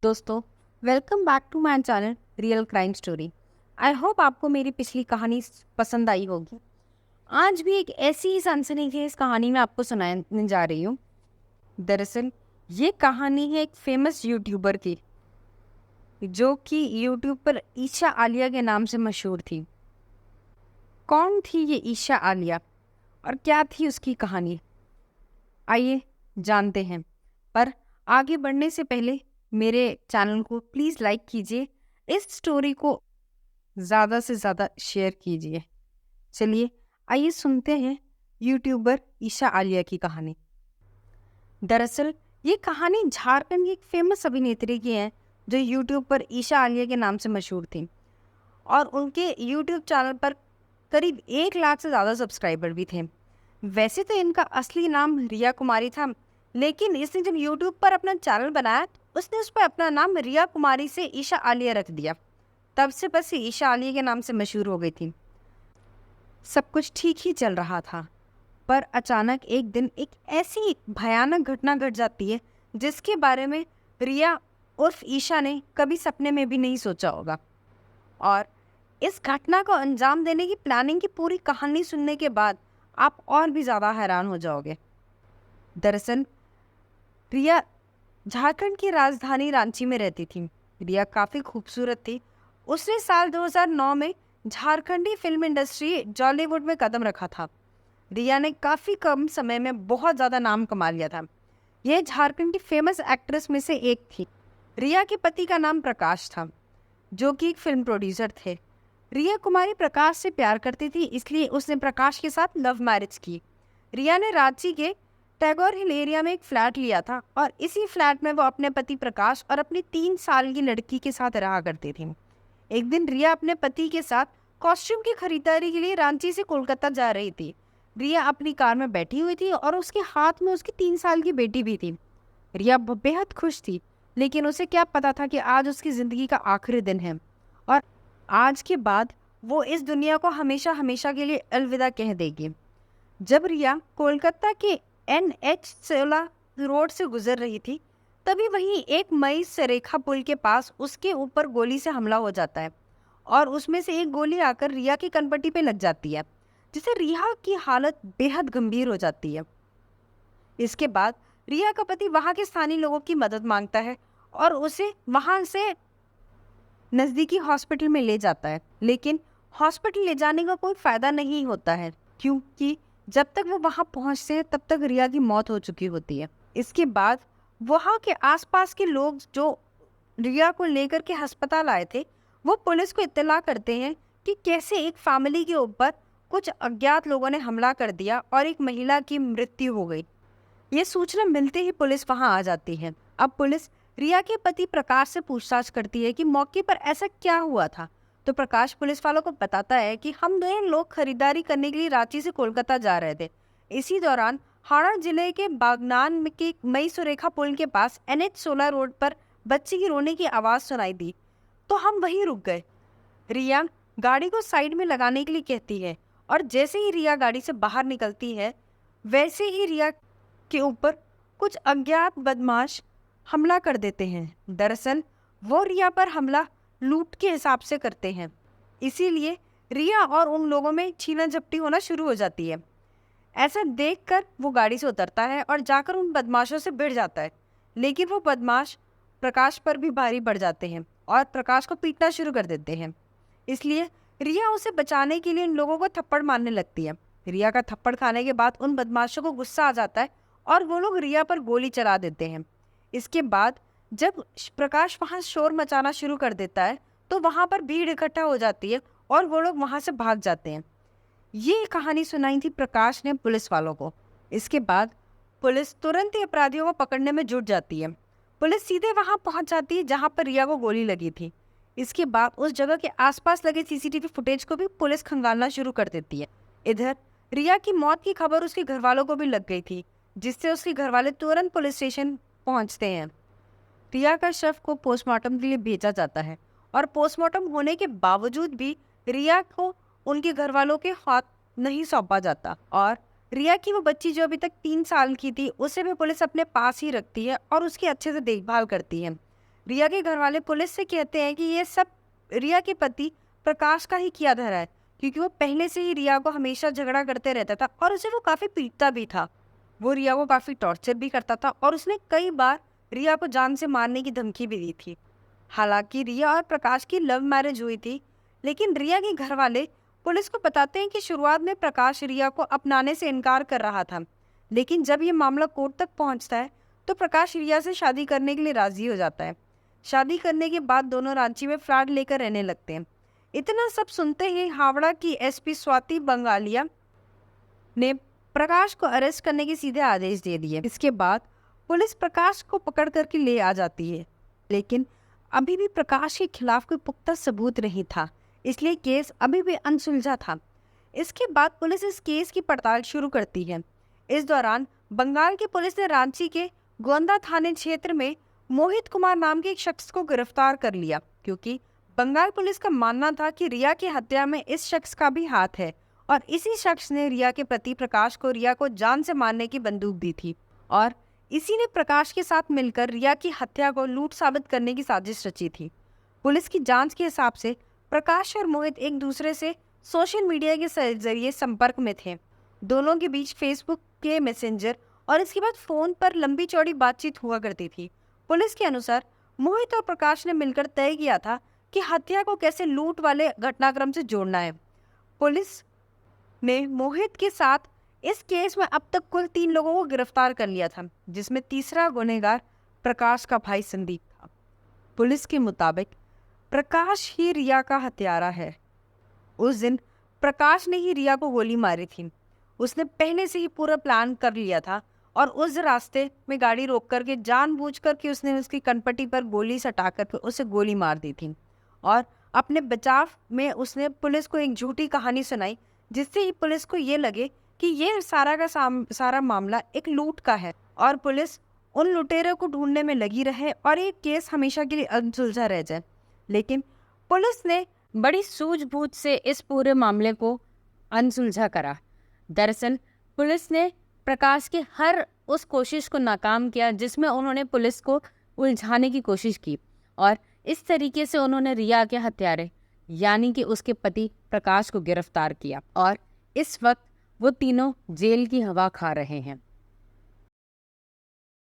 दोस्तों, welcome back to my channel real crime story. I hope आपको मेरी पिछली कहानी पसंद आई होगी। आज भी एक ऐसी ही सनसनीखेज कहानी मैं आपको सुनाने जा रही हूँ। दरअसल ये कहानी है एक फेमस यूट्यूबर की, जो कि यूट्यूब पर ईशा आलिया के नाम से मशहूर थी। कौन थी ये ईशा आलिया और क्या थी उसकी कहानी, आइए जानते हैं। पर आगे बढ़ने से पहले मेरे चैनल को प्लीज़ लाइक कीजिए, इस स्टोरी को ज़्यादा से ज़्यादा शेयर कीजिए। चलिए आइए सुनते हैं यूट्यूबर ईशा आलिया की कहानी। दरअसल ये कहानी झारखंड की एक फेमस अभिनेत्री की है, जो यूट्यूब पर ईशा आलिया के नाम से मशहूर थी और उनके यूट्यूब चैनल पर करीब 1 लाख से ज़्यादा सब्सक्राइबर भी थे। वैसे तो इनका असली नाम रिया कुमारी था, लेकिन इसने जब यूट्यूब पर अपना चैनल बनाया तो उसने उस पर अपना नाम रिया कुमारी से ईशा आलिया रख दिया। तब से बस ये ईशा आलिया के नाम से मशहूर हो गई थी। सब कुछ ठीक ही चल रहा था, पर अचानक एक दिन एक ऐसी भयानक घटना घट जाती है जिसके बारे में रिया उर्फ ईशा ने कभी सपने में भी नहीं सोचा होगा। और इस घटना को अंजाम देने की प्लानिंग की पूरी कहानी सुनने के बाद आप और भी ज़्यादा हैरान हो जाओगे। दरअसल रिया झारखंड की राजधानी रांची में रहती थी। रिया काफ़ी खूबसूरत थी। उसने साल 2009 में झारखंडी फिल्म इंडस्ट्री जॉलीवुड में कदम रखा था। रिया ने काफ़ी कम समय में बहुत ज़्यादा नाम कमा लिया था। यह झारखंड की फेमस एक्ट्रेस में से एक थी। रिया के पति का नाम प्रकाश था, जो कि एक फिल्म प्रोड्यूसर थे। रिया कुमारी प्रकाश से प्यार करती थी, इसलिए उसने प्रकाश के साथ लव मैरिज की। रिया ने रांची के टैगोर हिल एरिया में एक फ्लैट लिया था और इसी फ्लैट में वो अपने पति प्रकाश और अपनी 3 साल की लड़की के साथ रहा करती थी। एक दिन रिया अपने पति के साथ कॉस्ट्यूम की खरीदारी के लिए रांची से कोलकाता जा रही थी। रिया अपनी कार में बैठी हुई थी और उसके हाथ में उसकी 3 साल की बेटी भी थी। रिया बेहद खुश थी, लेकिन उसे क्या पता था कि आज उसकी ज़िंदगी का आखिरी दिन है और आज के बाद वो इस दुनिया को हमेशा हमेशा के लिए अलविदा कह देगी। जब रिया कोलकाता के NH16 रोड से गुजर रही थी, तभी वहीं एक मई सरेखा पुल के पास उसके ऊपर गोली से हमला हो जाता है और उसमें से एक गोली आकर रिया की कनपट्टी पे लग जाती है, जिससे रिया की हालत बेहद गंभीर हो जाती है। इसके बाद रिया का पति वहां के स्थानीय लोगों की मदद मांगता है और उसे वहां से नज़दीकी हॉस्पिटल में ले जाता है, लेकिन हॉस्पिटल ले जाने का कोई फ़ायदा नहीं होता है, क्योंकि जब तक वो वहां पहुंचते हैं तब तक रिया की मौत हो चुकी होती है। इसके बाद वहां के आसपास के लोग जो रिया को लेकर के अस्पताल आए थे, वो पुलिस को इत्तला करते हैं कि कैसे एक फैमिली के ऊपर कुछ अज्ञात लोगों ने हमला कर दिया और एक महिला की मृत्यु हो गई। ये सूचना मिलते ही पुलिस वहां आ जाती है। अब पुलिस रिया के पति प्रकाश से पूछताछ करती है कि मौके पर ऐसा क्या हुआ था। तो प्रकाश पुलिस वालों को बताता है कि हम दोनों लोग खरीदारी करने के लिए रांची से कोलकाता जा रहे थे। इसी दौरान हावड़ा जिले के बागनान के मई सुरेखा पुल के पास NH16 रोड पर बच्चे की रोने की आवाज़ सुनाई दी, तो हम वहीं रुक गए। रिया गाड़ी को साइड में लगाने के लिए कहती है और जैसे ही रिया गाड़ी से बाहर निकलती है, वैसे ही रिया के ऊपर कुछ अज्ञात बदमाश हमला कर देते हैं। दरअसल वो रिया पर हमला लूट के हिसाब से करते हैं, इसीलिए रिया और उन लोगों में छीना झपटी होना शुरू हो जाती है। ऐसा देखकर वो गाड़ी से उतरता है और जाकर उन बदमाशों से भिड़ जाता है, लेकिन वो बदमाश प्रकाश पर भी भारी पड़ जाते हैं और प्रकाश को पीटना शुरू कर देते हैं। इसलिए रिया उसे बचाने के लिए उन लोगों को थप्पड़ मारने लगती है। रिया का थप्पड़ खाने के बाद उन बदमाशों को गुस्सा आ जाता है और वो लोग रिया पर गोली चला देते हैं। इसके बाद जब प्रकाश वहां शोर मचाना शुरू कर देता है, तो वहां पर भीड़ इकट्ठा हो जाती है और वो लोग वहां से भाग जाते हैं। ये कहानी सुनाई थी प्रकाश ने पुलिस वालों को। इसके बाद पुलिस तुरंत ही अपराधियों को पकड़ने में जुट जाती है। पुलिस सीधे वहां पहुंच जाती है जहां पर रिया को गोली लगी थी। इसके बाद उस जगह के आसपास लगे CCTV फुटेज को भी पुलिस खंगालना शुरू कर देती है। इधर रिया की मौत की खबर उसके घर वालों को भी लग गई थी, जिससे उसके घर वाले तुरंत पुलिस स्टेशन पहुंचते हैं। रिया का शव को पोस्टमार्टम के लिए भेजा जाता है और पोस्टमार्टम होने के बावजूद भी रिया को उनके घर वालों के हाथ नहीं सौंपा जाता और रिया की वो बच्ची जो अभी तक 3 साल की थी, उसे भी पुलिस अपने पास ही रखती है और उसकी अच्छे से देखभाल करती है। रिया के घर वाले पुलिस से कहते हैं कि ये सब रिया के पति प्रकाश का ही किया धरा है, क्योंकि वो पहले से ही रिया को हमेशा झगड़ा करते रहता था और उसे वो काफ़ी पीटता भी था। वो रिया को काफ़ी टॉर्चर भी करता था और उसने कई बार रिया को जान से मारने की धमकी भी दी थी। हालांकि रिया और प्रकाश की लव मैरिज हुई थी, लेकिन रिया के घर वाले पुलिस को बताते हैं कि शुरुआत में प्रकाश रिया को अपनाने से इनकार कर रहा था, लेकिन जब ये मामला कोर्ट तक पहुंचता है तो प्रकाश रिया से शादी करने के लिए राजी हो जाता है। शादी करने के बाद दोनों रांची में फ्लैट लेकर रहने लगते हैं। इतना सब सुनते ही हावड़ा की एसपी स्वाति बंगालिया ने प्रकाश को अरेस्ट करने के सीधे आदेश दे दिए। इसके बाद पुलिस प्रकाश को पकड़ करके ले आ जाती है, लेकिन अभी भी प्रकाश के खिलाफ कोई पुख्ता सबूत नहीं था, इसलिए केस अभी भी अनसुलझा था। इसके बाद पुलिस इस केस की पड़ताल शुरू करती है। इस दौरान बंगाल की पुलिस ने रांची के गोंदा थाने क्षेत्र में मोहित कुमार नाम के एक शख्स को गिरफ्तार कर लिया, क्योंकि बंगाल पुलिस का मानना था कि रिया की हत्या में इस शख्स का भी हाथ है और इसी शख्स ने रिया के पति प्रकाश को रिया को जान से मारने की बंदूक दी थी और इसी ने प्रकाश के साथ मिलकर रिया की हत्या को लूट साबित करने की साजिश रची थी। पुलिस की जांच के हिसाब से प्रकाश और मोहित एक दूसरे से सोशल मीडिया के जरिए संपर्क में थे। दोनों के बीच फेसबुक के मैसेंजर और इसके बाद फोन पर लंबी चौड़ी बातचीत हुआ करती थी। पुलिस के अनुसार मोहित और प्रकाश ने मिलकर तय किया था कि हत्या को कैसे लूट वाले घटनाक्रम से जोड़ना है। पुलिस ने मोहित के साथ इस केस में अब तक कुल 3 लोगों को गिरफ्तार कर लिया था, जिसमें तीसरा गुनहगार प्रकाश का भाई संदीप था। पुलिस के मुताबिक प्रकाश ही रिया का हत्यारा है। उस दिन प्रकाश ने ही रिया को गोली मारी थी। उसने पहले से ही पूरा प्लान कर लिया था और उस रास्ते में गाड़ी रोक करके जानबूझकर कि उसने उसकी कनपट्टी पर गोली सटा कर उसे गोली मार दी थी और अपने बचाव में उसने पुलिस को एक झूठी कहानी सुनाई, जिससे ही पुलिस को ये लगे कि ये सारा का सारा मामला एक लूट का है और पुलिस उन लुटेरों को ढूंढने में लगी रहे और ये केस हमेशा के लिए अनसुलझा रह जाए। लेकिन पुलिस ने बड़ी सूझबूझ से इस पूरे मामले को अनसुलझा करा। दरअसल पुलिस ने प्रकाश के हर उस कोशिश को नाकाम किया जिसमें उन्होंने पुलिस को उलझाने की कोशिश की और इस तरीके से उन्होंने रिया के हत्यारे यानी कि उसके पति प्रकाश को गिरफ्तार किया और इस वक्त वो तीनों जेल की हवा खा रहे हैं।